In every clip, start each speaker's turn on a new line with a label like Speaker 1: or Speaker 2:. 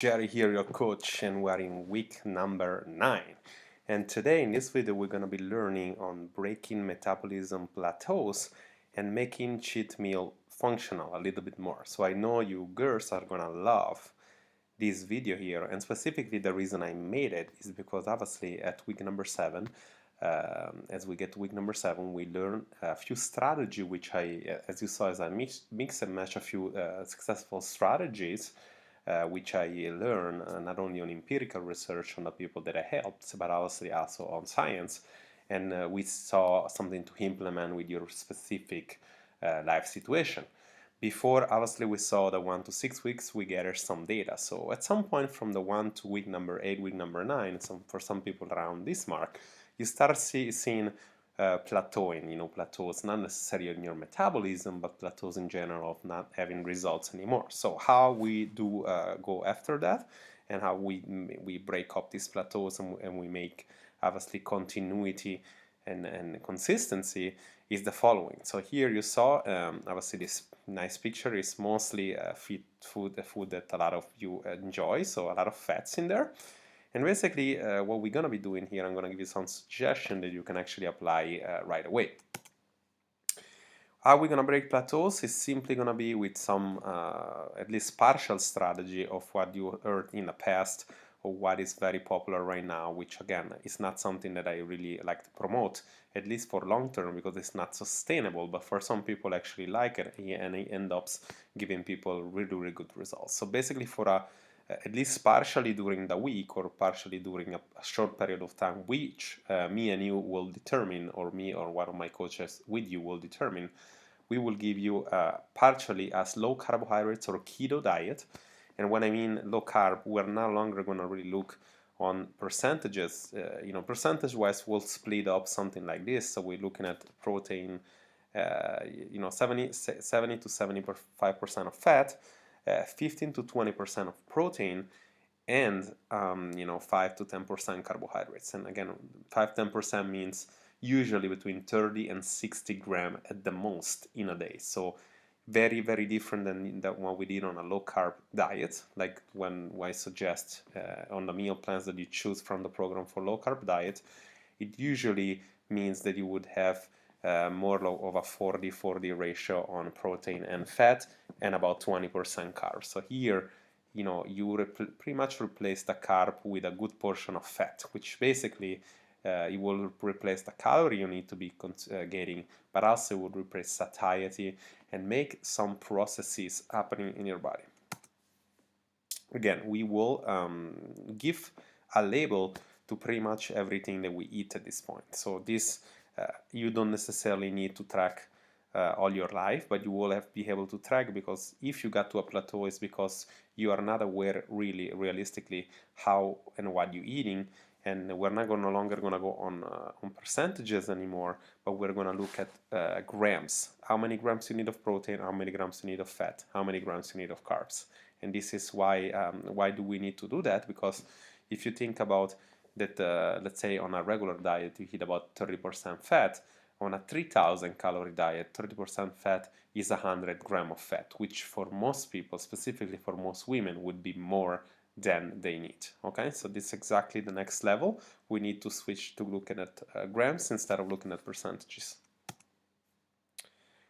Speaker 1: Jerry here, your coach, and we're in week number 9. And today in this video, we're going to be learning on breaking metabolism plateaus and making cheat meal functional a little bit more. So I know you girls are going to love this video here, and specifically the reason I made it is because obviously at week number 7, as we get to week number 7, we learn a few strategy which as you saw, as I mix and match a few successful strategies which I learned not only on empirical research on the people that I helped, but obviously also on science. And we saw something to implement with your specific life situation. Before, obviously, we saw the 1 to 6 weeks, we gathered some data. So at some point from the 1 to week number 8, week number 9, for some people around this mark, you start seeing plateauing, plateaus, not necessarily in your metabolism, but plateaus in general of not having results anymore. So how we do go after that, and how we break up these plateaus and we make obviously continuity and consistency is the following. So here you saw obviously this nice picture is mostly food that a lot of you enjoy, so a lot of fats in there. And basically what we're going to be doing here, I'm going to give you some suggestion that you can actually apply right away. How we're going to break plateaus is simply going to be with some at least partial strategy of what you heard in the past or what is very popular right now, which again is not something that I really like to promote, at least for long term, because it's not sustainable, but for some people actually like it, and it ends up giving people really, really good results. So basically for at least partially during the week or partially during a short period of time, which me and you will determine, or me or one of my coaches with you will determine, we will give you partially as low carbohydrates or keto diet. And when I mean low carb, we're no longer going to really look on percentages. Percentage wise, we'll split up something like this. So we're looking at protein, 70 to 75% of fat, 15 to 20% of protein, and 5 to 10% carbohydrates. And again, 5-10% means usually between 30 and 60 grams at the most in a day. So very, very different than what we did on a low carb diet, like when I suggest on the meal plans that you choose from the program for low carb diet. It usually means that you would have more of a 40-40 ratio on protein and fat, and about 20% carbs. So here, you pretty much replace the carb with a good portion of fat, which basically it will replace the calorie you need to be getting, but also it will replace satiety and make some processes happening in your body. Again, we will give a label to pretty much everything that we eat at this point. So this, you don't necessarily need to track all your life, but you will be able to track, because if you got to a plateau, it's because you are not aware really realistically how and what you're eating. And we're not no longer going to go on percentages anymore, but we're going to look at grams. How many grams you need of protein, how many grams you need of fat, how many grams you need of carbs. And this is why do we need to do that? Because if you think about that, let's say on a regular diet you eat about 30% fat, on a 3000 calorie diet, 30% fat is 100 grams of fat, which for most people, specifically for most women, would be more than they need. Okay, so this is exactly the next level. We need to switch to looking at grams instead of looking at percentages.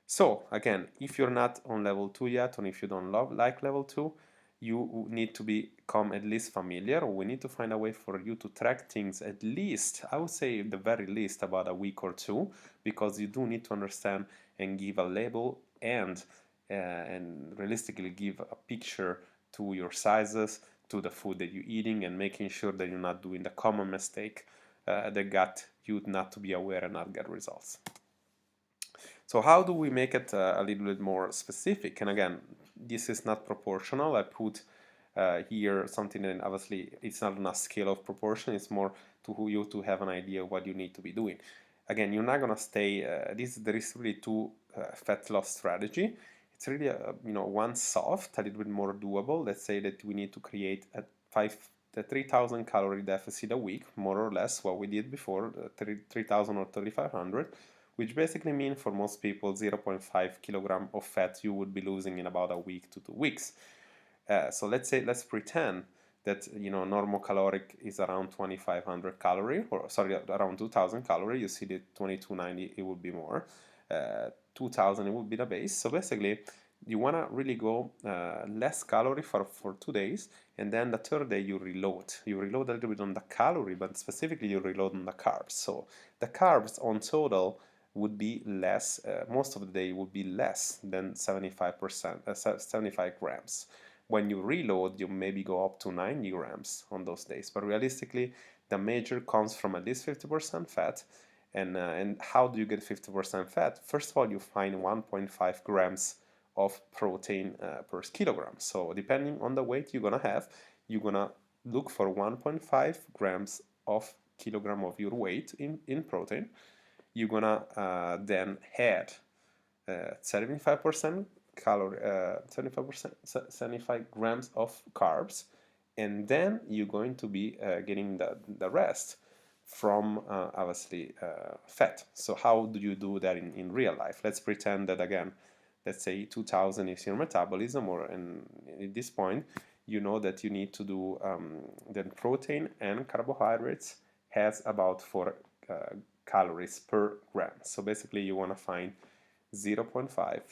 Speaker 1: So again, if you're not on level 2 yet, or if you don't like level 2, you need to become at least familiar, or we need to find a way for you to track things at least, I would say the very least, about a week or 2, because you do need to understand and give a label and realistically give a picture to your sizes, to the food that you're eating, and making sure that you're not doing the common mistake that got you not to be aware and not get results. So how do we make it a little bit more specific? And again, this is not proportional. I put here something that obviously it's not on a scale of proportion. It's more to you to have an idea of what you need to be doing. Again, you're not going to stay, there is really two fat loss strategy. It's really, one soft, a little bit more doable. Let's say that we need to create a 3,000 calorie deficit a week, more or less what we did before, 3,000 or 3,500, which basically means for most people 0.5 kilogram of fat you would be losing in about a week to 2 weeks. So let's pretend that, you know, normal caloric is around 2500 calorie, or sorry, around 2000 calorie. You see the 2290, it would be more. 2000, it would be the base. So basically, you want to really go less calorie for 2 days, and then the third day you reload. You reload a little bit on the calorie, but specifically you reload on the carbs. So the carbs on total would be less, most of the day would be less than 75%, 75 grams. When you reload, you maybe go up to 90 grams on those days. But realistically, the major comes from at least 50% fat. And how do you get 50% fat? First of all, you find 1.5 grams of protein per kilogram. So depending on the weight you're gonna have, you're gonna look for 1.5 grams of kilogram of your weight in protein. You're gonna then add 75% calorie, 75 grams of carbs, and then you're going to be getting the rest from obviously fat. So how do you do that in real life? Let's pretend that, again, let's say 2000 is your metabolism, or at this point you know that you need to do then protein and carbohydrates has about 4 calories per gram. So basically you want to find 0.5.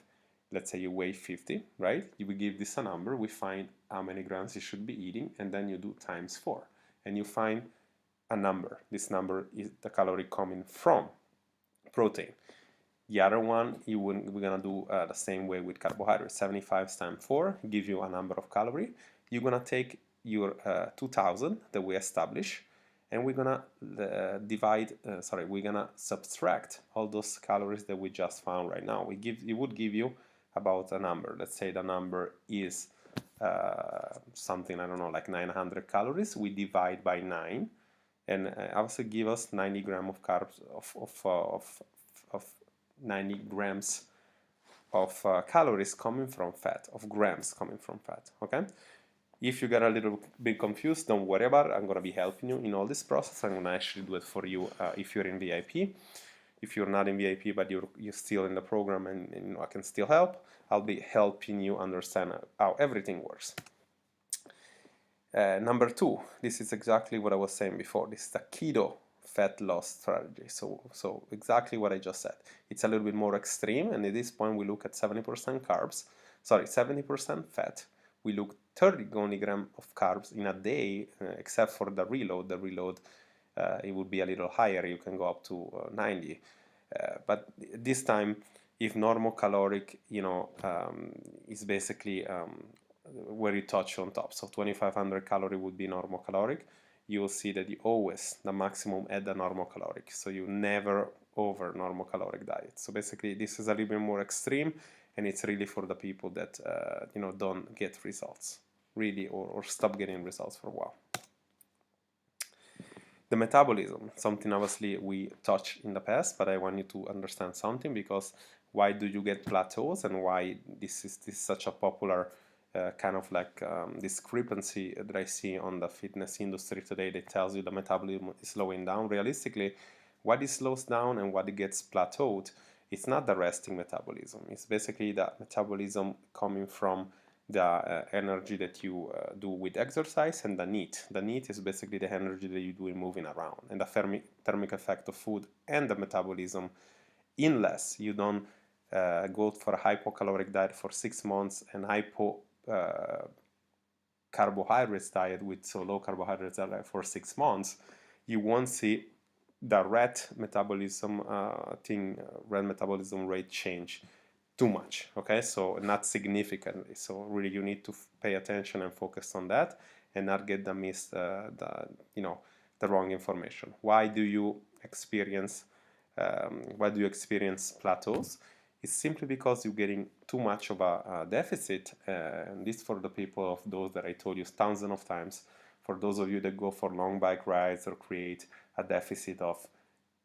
Speaker 1: Let's say you weigh 50, right? You will give this a number, we find how many grams you should be eating, and then you do times 4, and you find a number. This number is the calorie coming from protein. The other one, we're gonna do the same way with carbohydrates. 75 times 4 give you a number of calorie. You're gonna take your 2000 that we establish, and we're gonna we're gonna subtract all those calories that we just found right now. It would give you about a number. Let's say the number is something, I don't know, like 900 calories. We divide by 9, and also give us 90 grams of carbs of 90 grams of calories coming from fat, of grams coming from fat. Okay. If you get a little bit confused, don't worry about it. I'm going to be helping you in all this process. I'm going to actually do it for you if you're in VIP. If you're not in VIP but you're still in the program, and you know, I can still help, I'll be helping you understand how everything works. Number 2, this is exactly what I was saying before. This is the keto fat loss strategy. So exactly what I just said. It's a little bit more extreme, and at this point we look at 70% carbs, 70% fat. We look 30 only grams of carbs in a day, except for the reload. The reload, it would be a little higher. You can go up to 90. But this time, if normal caloric, you know, is basically where you touch on top. So 2500 calorie would be normal caloric. You will see that you always the maximum at the normal caloric. So you never over normal caloric diet. So basically, this is a little bit more extreme, and it's really for the people that you know, don't get results really, or stop getting results for a while. The metabolism, something obviously we touched in the past, but I want you to understand something, because why do you get plateaus, and why this is such a popular kind of like discrepancy that I see on the fitness industry today that tells you the metabolism is slowing down. Realistically, what it slows down and what it gets plateaued, it's not the resting metabolism. It's basically the metabolism coming from the energy that you do with exercise, and the NEAT. The NEAT is basically the energy that you do in moving around, and the thermic effect of food and the metabolism. Unless you don't go for a hypocaloric diet for 6 months and carbohydrates diet with so low carbohydrates diet for 6 months, you won't see the rat metabolism rate change too much. Okay, so not significantly. So really, you need to pay attention and focus on that, and not get the wrong information. Why do you experience plateaus? It's simply because you're getting too much of a deficit, and this for the people of those that I told you thousands of times. For those of you that go for long bike rides or create a deficit of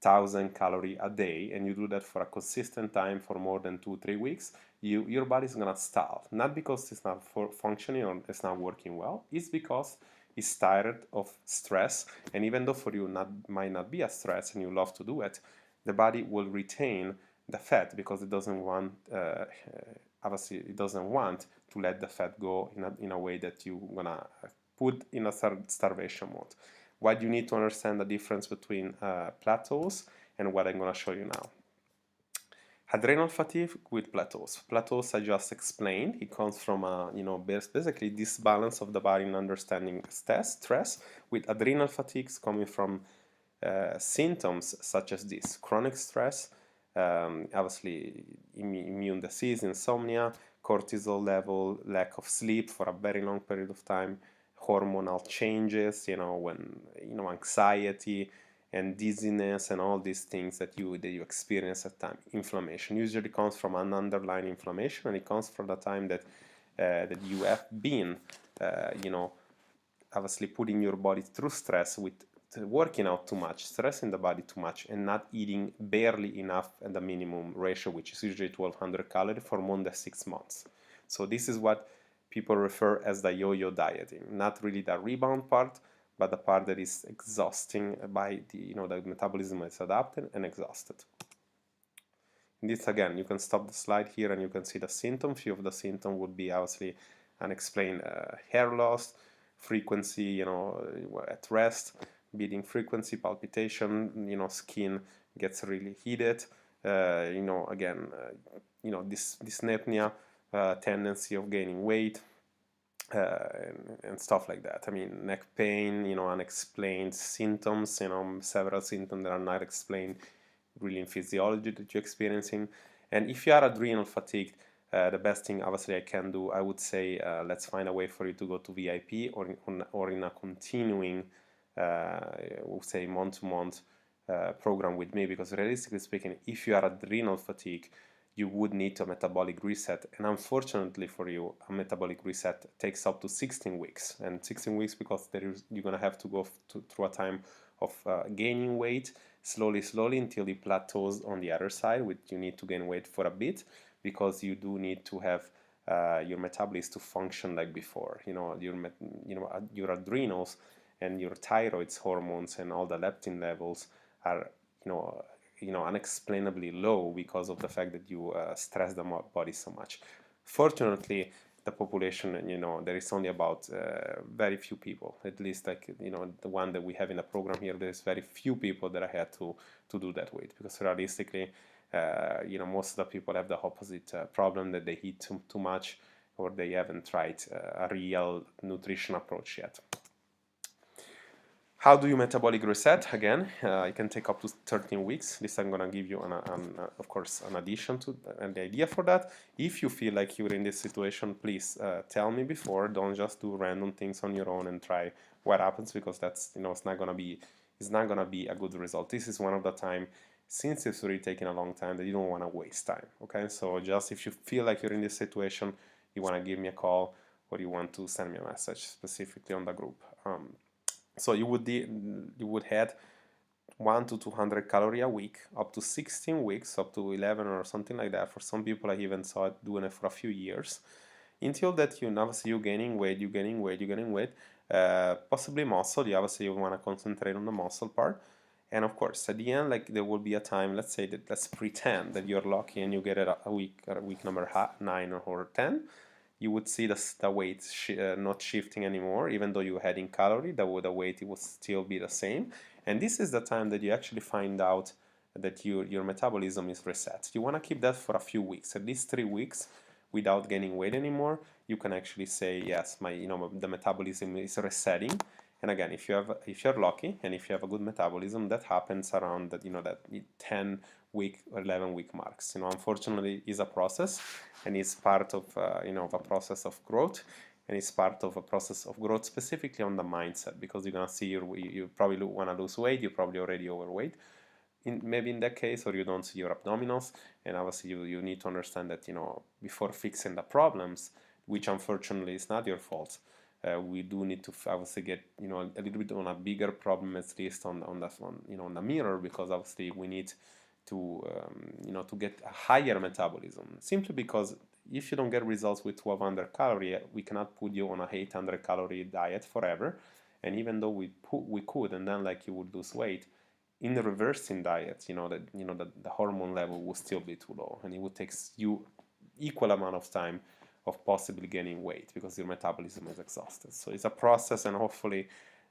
Speaker 1: 1000 calories a day, and you do that for a consistent time for more than 2-3 weeks, your body's gonna stall. Not because it's not functioning or it's not working well, it's because it's tired of stress. And even though for you might not be a stress and you love to do it, the body will retain the fat because it doesn't want obviously it doesn't want to let the fat go in a way that you're gonna put in a starvation mode. Why do you need to understand the difference between plateaus and what I'm going to show you now? Adrenal fatigue with plateaus. Plateaus I just explained. It comes from basically this balance of the body in understanding stress, with adrenal fatigues coming from symptoms such as this: chronic stress, obviously immune disease, insomnia, cortisol level, lack of sleep for a very long period of time, hormonal changes, anxiety and dizziness and all these things that you experience at time. Inflammation usually comes from an underlying inflammation, and it comes from the time that that you have been obviously putting your body through stress with working out too much, stressing the body too much, and not eating barely enough at the minimum ratio, which is usually 1200 calories for more than 6 months. So this is what people refer as the yo-yo dieting, not really the rebound part, but the part that is exhausting by the metabolism is adapted and exhausted. In this, again, you can stop the slide here and you can see the symptoms. Few of the symptoms would be obviously unexplained hair loss, frequency, at rest, beating frequency, palpitation, skin gets really heated, dyspnea, tendency of gaining weight, and stuff like that. I mean, neck pain, unexplained symptoms, several symptoms that are not explained really in physiology that you're experiencing. And if you are adrenal fatigued, the best thing obviously I can do, I would say, let's find a way for you to go to VIP or in a continuing, we'll say month-to-month program with me, because realistically speaking, if you are adrenal fatigue, you would need a metabolic reset, and unfortunately for you, a metabolic reset takes up to 16 weeks, and 16 weeks because you're going to have to go through a time of gaining weight slowly until it plateaus on the other side, which you need to gain weight for a bit, because you do need to have your metabolism to function like before. Your adrenals and your thyroid's hormones and all the leptin levels are unexplainably low because of the fact that you stress the body so much. Fortunately, the population, there is only about very few people, at least the one that we have in the program here, there's very few people that I had to do that with, because realistically, most of the people have the opposite problem, that they eat too much, or they haven't tried a real nutrition approach yet. How do you metabolic reset? Again, it can take up to 13 weeks. This I'm going to give you, of course, an addition to and the idea for that. If you feel like you're in this situation, please tell me before. Don't just do random things on your own and try what happens, because that's it's not going to be a good result. This is one of the time, since it's really taking a long time, that you don't want to waste time. Okay, so just if you feel like you're in this situation, you want to give me a call, or you want to send me a message specifically on the group. So you would add 1 to 200 calories a week, up to 16 weeks, up to 11 or something like that. For some people, I even saw it doing it for a few years, until that obviously you're gaining weight, possibly muscle. Obviously you want to concentrate on the muscle part, and of course at the end, there will be a time. Let's pretend that you're lucky and you get it a week number 9 or 10. You would see the weight not shifting anymore, even though you're adding calorie, the weight, it will still be the same. And this is the time that you actually find out that your metabolism is reset. You want to keep that for a few weeks, at least 3 weeks, without gaining weight anymore. You can actually say, yes, the metabolism is resetting. And again, if you're lucky and if you have a good metabolism, that happens around that 10-week or 11-week marks. Unfortunately, is a process, and it's part of a process of growth, and it's part of a process of growth specifically on the mindset, because you're gonna see you probably want to lose weight, you're probably already overweight. Maybe in that case, or you don't see your abdominals, and obviously you need to understand that before fixing the problems, which unfortunately is not your fault. We do need to obviously get a little bit on a bigger problem, at least on the mirror, because obviously we need to to get a higher metabolism, simply because if you don't get results with 1200 calorie, we cannot put you on a 800 calorie diet forever. And even though we could, and then you would lose weight, in the reversing diet, the hormone level will still be too low, and it would take you equal amount of time of possibly gaining weight because your metabolism is exhausted. So it's a process, and hopefully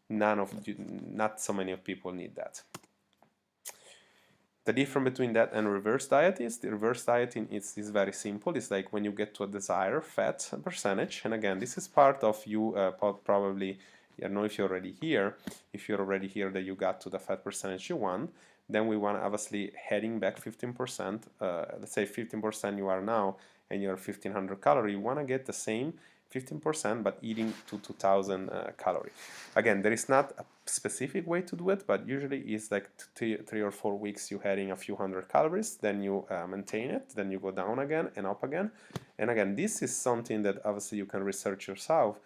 Speaker 1: not so many of people need that. The difference between that and reverse diet is the reverse dieting is very simple. It's like when you get to a desired fat percentage, and again, this is part of you probably, I don't know if you're already here. If you're already here that you got to the fat percentage you want, then we want obviously heading back 15%. Let's say 15% you are now, and you're 1500 calorie. You want to get the same 15% but eating to 2000 calorie. Again, there is not a specific way to do it, but usually it's like 3 or 4 weeks you adding a few hundred calories, then you maintain it, then you go down again and up again. And again, this is something that obviously you can research yourself,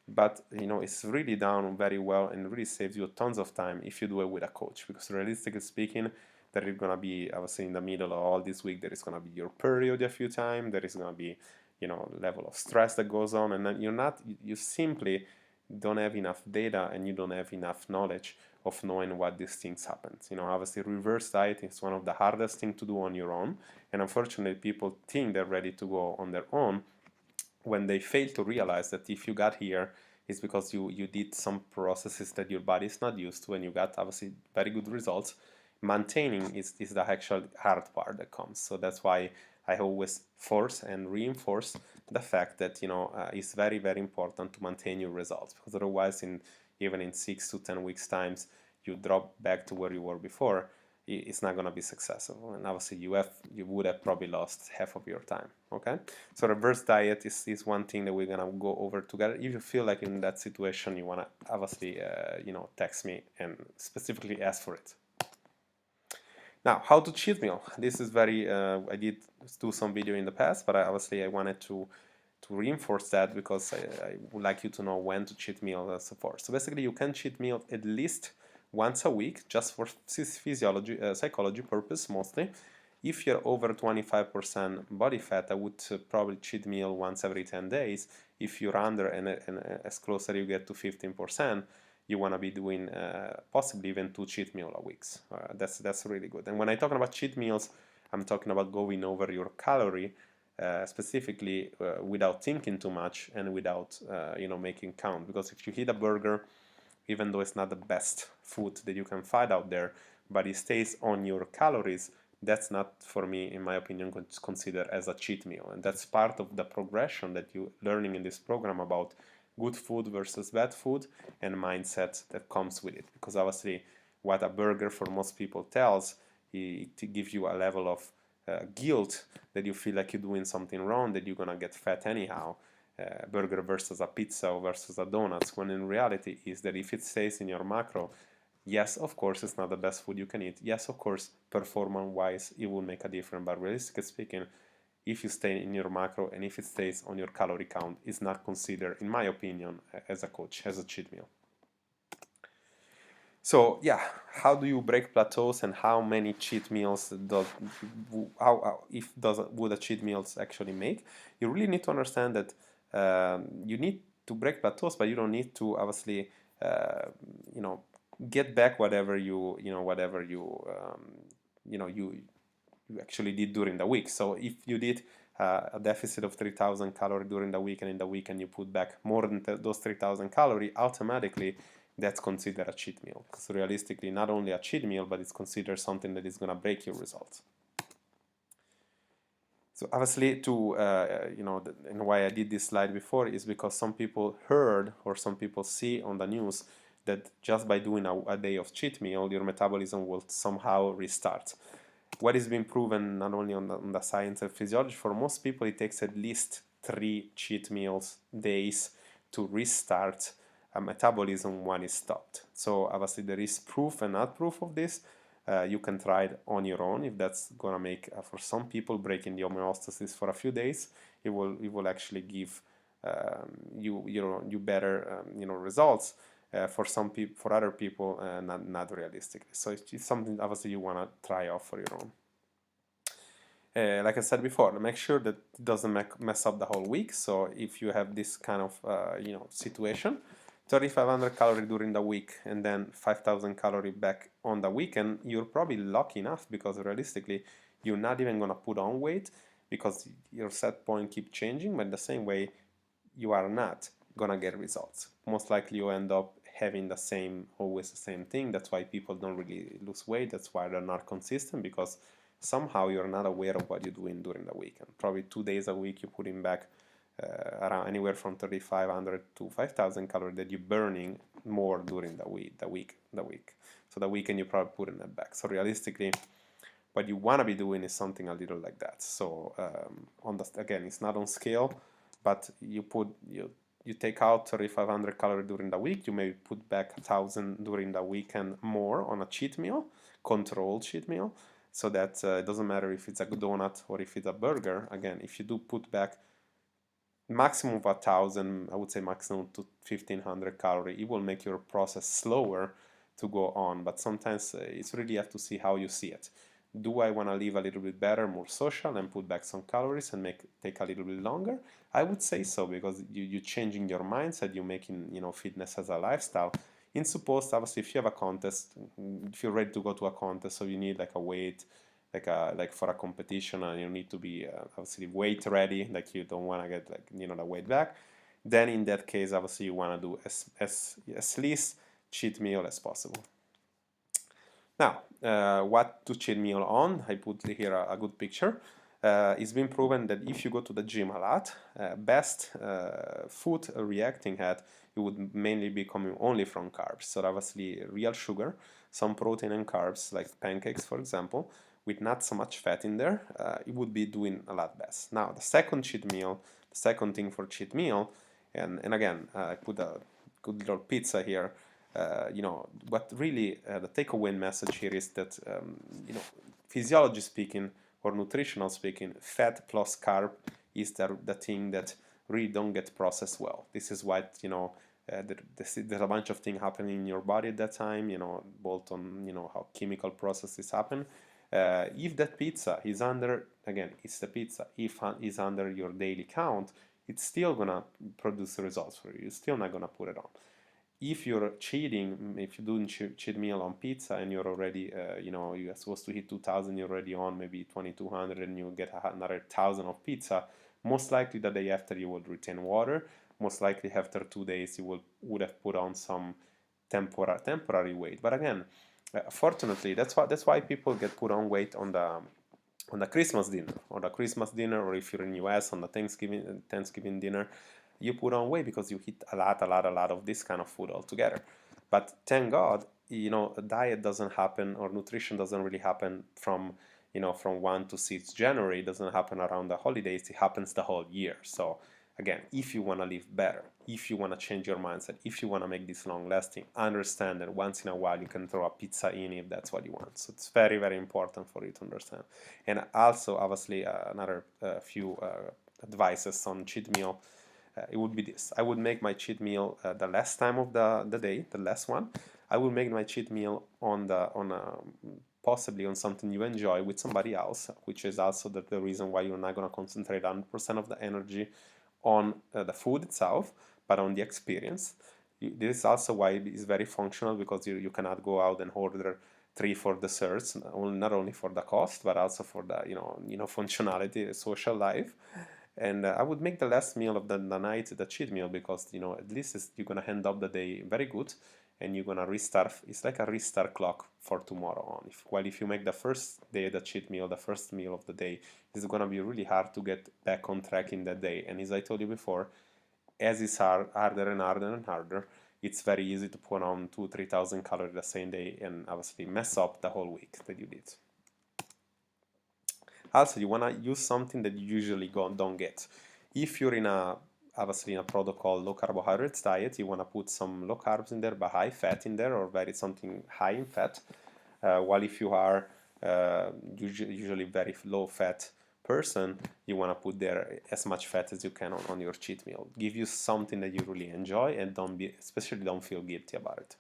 Speaker 1: but it's really done very well and really saves you tons of time if you do it with a coach, because realistically speaking, there is going to be obviously in the middle of all this week, there is going to be your period a few times, there is going to be level of stress that goes on, and then you simply don't have enough data and you don't have enough knowledge of knowing what these things happen. Obviously reverse dieting is one of the hardest things to do on your own, and unfortunately people think they're ready to go on their own when they fail to realize that if you got here, it's because you did some processes that your body is not used to, and you got obviously very good results. Maintaining is the actual hard part that comes. So that's why I always force and reinforce the fact that it's very, very important to maintain your results, because otherwise even in 6 to 10 weeks times you drop back to where you were before, it's not going to be successful, and obviously you would have probably lost half of your time. Okay, so reverse diet is one thing that we're going to go over together. If you feel like in that situation, you want to obviously text me and specifically ask for it. Now, how to cheat meal. This is very, I did do some video in the past, but obviously I wanted to reinforce that because I would like you to know when to cheat meal and so forth. So basically you can cheat meal at least once a week, just for physiology, psychology purpose mostly. If you're over 25% body fat, I would probably cheat meal once every 10 days. If you're under and as closer you get to 15%, you want to be doing possibly even 2 cheat meal a week. That's really good. And when I'm talking about cheat meals, I'm talking about going over your calorie specifically without thinking too much and without making count. Because if you eat a burger, even though it's not the best food that you can find out there, but it stays on your calories, that's not, for me, in my opinion, considered as a cheat meal. And that's part of the progression that you're learning in this program about good food versus bad food and mindset that comes with it. Because obviously what a burger for most people tells, it gives you a level of guilt that you feel like you're doing something wrong, that you're gonna get fat anyhow. Burger versus a pizza or versus a donuts, when in reality is that if it stays in your macro, yes, of course, it's not the best food you can eat. Yes, of course, performance-wise, it will make a difference. But realistically speaking, if you stay in your macro and if it stays on your calorie count, it's not considered, in my opinion, as a coach, as a cheat meal. So yeah, how do you break plateaus, and how many cheat meals would a cheat meals actually make? You really need to understand that you need to break plateaus, but you don't need to obviously get back whatever you actually did during the week. So if you did a deficit of 3,000 calories during the week, and in the weekend you put back more than those 3,000 calories, automatically that's considered a cheat meal. Because realistically, not only a cheat meal, but it's considered something that is going to break your results. So obviously, and why I did this slide before is because some people heard or some people see on the news that just by doing a day of cheat meal, your metabolism will somehow restart. What is being proven not only on the science and physiology, for most people it takes at least 3 cheat meals days to restart a metabolism when it's stopped. So obviously there is proof and not proof of this. You can try it on your own if that's gonna make for some people breaking the homeostasis for a few days. It will actually give you better results. For some people, for other people, not realistically. So it's something obviously you wanna try out for your own. Like I said before, make sure that it doesn't mess up the whole week. So if you have this kind of situation, 3,500 calories during the week and then 5,000 calories back on the weekend, you're probably lucky enough, because realistically you're not even gonna put on weight, because your set point keep changing, but the same way you are not gonna get results. Most likely you end up having the same, always the same thing. That's why people don't really lose weight. That's why they're not consistent, because somehow you're not aware of what you're doing during the week. And probably 2 days a week you're putting back around anywhere from 3,500 to 5,000 calories that you're burning more during the week. So the weekend you're probably putting that back. So realistically, what you want to be doing is something a little like that. So again, it's not on scale, but you take out 3,500 calories during the week. You may put back 1,000 during the weekend more on a cheat meal, controlled cheat meal, so that it doesn't matter if it's a donut or if it's a burger. Again, if you do put back maximum of 1,000, I would say maximum to 1,500 calories, it will make your process slower to go on. But sometimes it's really have to see how you see it. Do I want to live a little bit better, more social, and put back some calories and take a little bit longer? I would say so, because you're changing your mindset, you're making fitness as a lifestyle. In suppose, obviously, if you have a contest, if you're ready to go to a contest, so you need like a weight, like for a competition, and you need to be obviously weight ready, like you don't want to get the weight back, then in that case obviously you want to do as least cheat meal as possible. Now, what to cheat meal on? I put here a good picture. It's been proven that if you go to the gym a lot, best food reacting at, it would mainly be coming only from carbs. So obviously real sugar, some protein and carbs, like pancakes for example, with not so much fat in there, it would be doing a lot best. Now, the second cheat meal, the second thing for cheat meal, and again, I put a good little pizza here. But really the takeaway message here is that, physiology speaking or nutritional speaking, fat plus carb is the thing that really don't get processed well. This is why, there's a bunch of things happening in your body at that time, both on, how chemical processes happen. If that pizza is under, again, it's the pizza, if is under your daily count, it's still gonna produce results for you. You're still not gonna put it on. If you're cheating, if you're doing cheat meal on pizza and you're already, you're supposed to hit 2,000, you're already on maybe 2,200, and you get another 1,000 of pizza, most likely the day after you will retain water. Most likely after 2 days you would have put on some temporary weight. But again, fortunately, that's why people get put on weight on the Christmas dinner, or if you're in US on the Thanksgiving dinner, you put on weight because you eat a lot of this kind of food altogether. But thank God, a diet doesn't happen, or nutrition doesn't really happen from 1 to 6 January. It doesn't happen around the holidays. It happens the whole year. So again, if you want to live better, if you want to change your mindset, if you want to make this long lasting, understand that once in a while you can throw a pizza in if that's what you want. So it's very, very important for you to understand. And also, obviously, another few advices on cheat meal. It would be this. I would make my cheat meal the last time of the day, the last one. I will make my cheat meal on possibly on something you enjoy with somebody else, which is also the reason why you're not going to concentrate 100% of the energy on the food itself, but on the experience. This is also why it is very functional, because you cannot go out and order 3-4 desserts, not only for the cost, but also for the functionality, social life. And I would make the last meal of the night the cheat meal, because at least you're gonna end up the day very good, and you're gonna restart. It's like a restart clock for tomorrow on. While if you make the first day the cheat meal, the first meal of the day, it's gonna be really hard to get back on track in that day. And as I told you before, as it's harder and harder and harder, it's very easy to put on 2,000-3,000 calories the same day and obviously mess up the whole week that you did. Also, you want to use something that you usually don't get. If you're obviously in a product called low carbohydrates diet, you want to put some low carbs in there but high fat in there, or something high in fat. While if you are usually very low fat person, you want to put there as much fat as you can on your cheat meal. Give you something that you really enjoy, and especially don't feel guilty about it.